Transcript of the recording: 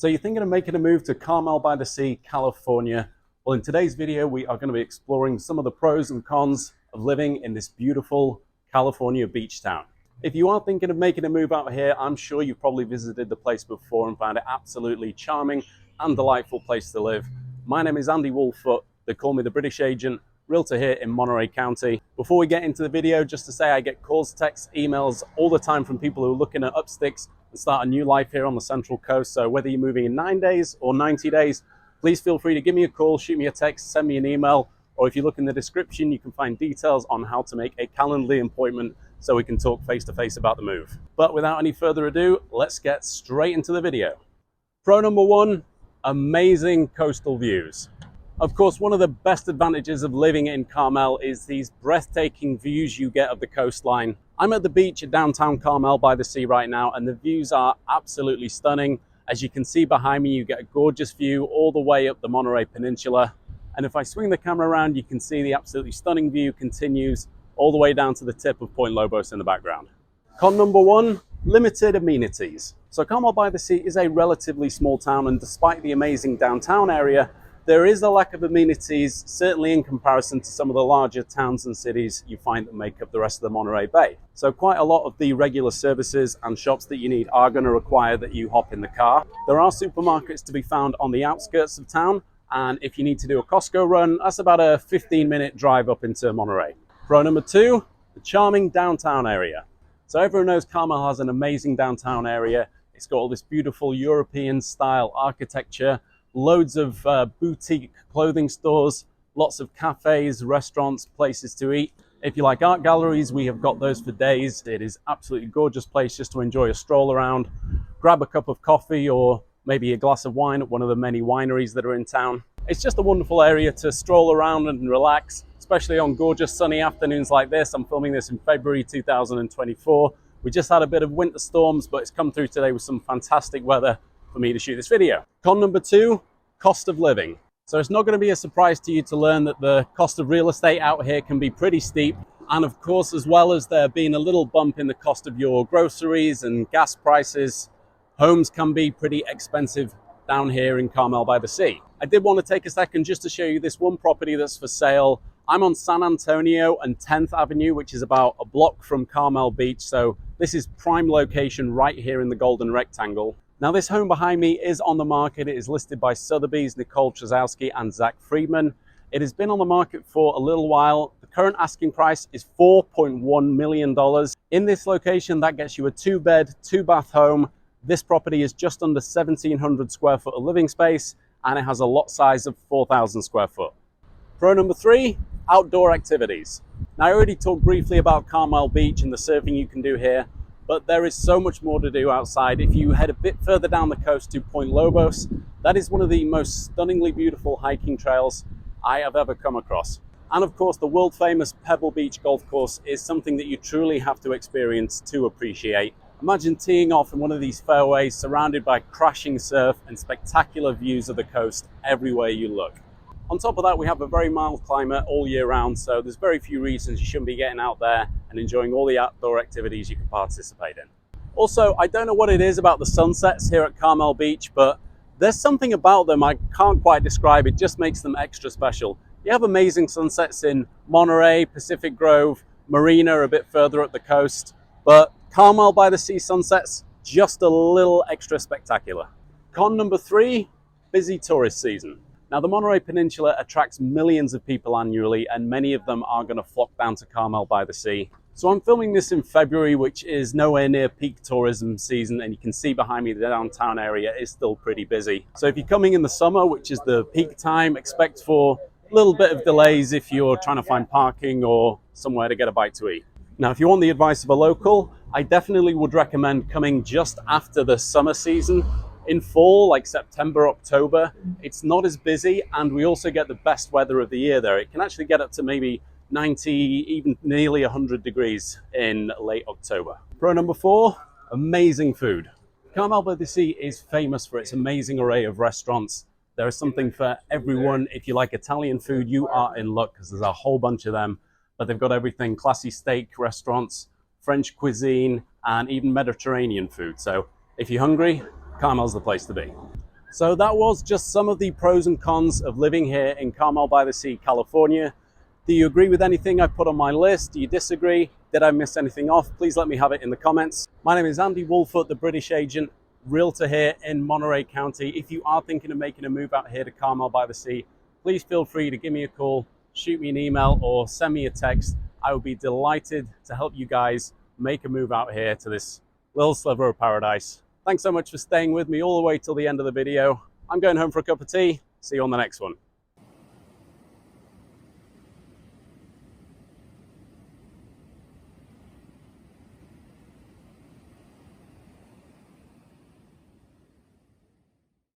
So you're thinking of making a move to Carmel-by-the-Sea, California. Well, in today's video, we are going to be exploring some of the pros and cons of living in this beautiful California beach town. If you are thinking of making a move out here, I'm sure you've probably visited the place before and found it absolutely charming and delightful place to live. My name is Andy Woolfoot. They call me the British Agent, Realtor here in Monterey County. Before we get into the video, just to say I get calls, texts, emails all the time from people who are looking at upsticks and start a new life here on the Central Coast. So whether you're moving in 9 days or 90 days, please feel free to give me a call, shoot me a text, send me an email, or if you look in the description, you can find details on how to make a Calendly appointment so we can talk face-to-face about the move. But without any further ado, let's get straight into the video. Pro number one, amazing coastal views. Of course, one of the best advantages of living in Carmel is these breathtaking views you get of the coastline. I'm at the beach at downtown Carmel-by-the-Sea right now, and the views are absolutely stunning. As you can see behind me, you get a gorgeous view all the way up the Monterey Peninsula. And if I swing the camera around, you can see the absolutely stunning view continues all the way down to the tip of Point Lobos in the background. Con number one, limited amenities. So Carmel-by-the-Sea is a relatively small town, and despite the amazing downtown area, there is a lack of amenities, certainly in comparison to some of the larger towns and cities you find that make up the rest of the Monterey Bay. So quite a lot of the regular services and shops that you need are going to require that you hop in the car. There are supermarkets to be found on the outskirts of town, and if you need to do a Costco run, that's about a 15-minute drive up into Monterey. Pro number two, the charming downtown area. So everyone knows Carmel has an amazing downtown area. It's got all this beautiful European style architecture, loads of boutique clothing stores, lots of cafes, restaurants, places to eat. If you like art galleries, we have got those for days. It is absolutely gorgeous place just to enjoy a stroll around, grab a cup of coffee or maybe a glass of wine at one of the many wineries that are in town. It's just a wonderful area to stroll around and relax, especially on gorgeous sunny afternoons like this. I'm filming this in February 2024. We just had a bit of winter storms, but it's come through today with some fantastic weather for me to shoot this video. Con number two, cost of living. So it's not going to be a surprise to you to learn that the cost of real estate out here can be pretty steep. And of course, as well as there being a little bump in the cost of your groceries and gas prices, homes can be pretty expensive down here in Carmel-by-the-Sea. I did want to take a second just to show you this one property that's for sale. I'm on San Antonio and 10th Avenue, which is about a block from Carmel Beach. So this is prime location right here in the Golden Rectangle. Now this home behind me is on the market. It is listed by Sotheby's, Nicole Trzowski and Zach Friedman. It has been on the market for a little while. The current asking price is $4.1 million. In this location, that gets you a 2-bed, 2-bath home. This property is just under 1,700 square foot of living space, and it has a lot size of 4,000 square foot. Pro number three, outdoor activities. Now I already talked briefly about Carmel Beach and the surfing you can do here, but there is so much more to do outside. If you head a bit further down the coast to Point Lobos, that is one of the most stunningly beautiful hiking trails I have ever come across. And of course, the world famous Pebble Beach golf course is something that you truly have to experience to appreciate. Imagine teeing off in one of these fairways surrounded by crashing surf and spectacular views of the coast everywhere you look. On top of that, we have a very mild climate all year round, so there's very few reasons you shouldn't be getting out there and enjoying all the outdoor activities you can participate in. Also, I don't know what it is about the sunsets here at Carmel Beach, but there's something about them I can't quite describe. It just makes them extra special. You have amazing sunsets in Monterey, Pacific Grove, Marina a bit further up the coast, but Carmel-by-the-Sea sunsets, just a little extra spectacular. Con number three, busy tourist season. Now, the Monterey Peninsula attracts millions of people annually, and many of them are going to flock down to Carmel-by-the-Sea. So I'm filming this in February, which is nowhere near peak tourism season, and you can see behind me the downtown area is still pretty busy. So if you're coming in the summer, which is the peak time, expect for a little bit of delays if you're trying to find parking or somewhere to get a bite to eat. Now, if you want the advice of a local, I definitely would recommend coming just after the summer season. In fall, like September, October, it's not as busy, and we also get the best weather of the year there. It can actually get up to maybe 90, even nearly 100 degrees in late October. Pro number four, amazing food. Carmel-by-the-Sea is famous for its amazing array of restaurants. There is something for everyone. If you like Italian food, you are in luck because there's a whole bunch of them. But they've got everything, classy steak restaurants, French cuisine, and even Mediterranean food. So if you're hungry, Carmel's the place to be. So that was just some of the pros and cons of living here in Carmel-by-the-Sea, California. Do you agree with anything I put on my list? Do you disagree? Did I miss anything off? Please let me have it in the comments. My name is Andy Woolfoot, the British agent, realtor here in Monterey County. If you are thinking of making a move out here to Carmel-by-the-Sea, please feel free to give me a call, shoot me an email, or send me a text. I would be delighted to help you guys make a move out here to this little sliver of paradise. Thanks so much for staying with me all the way till the end of the video. I'm going home for a cup of tea. See you on the next one.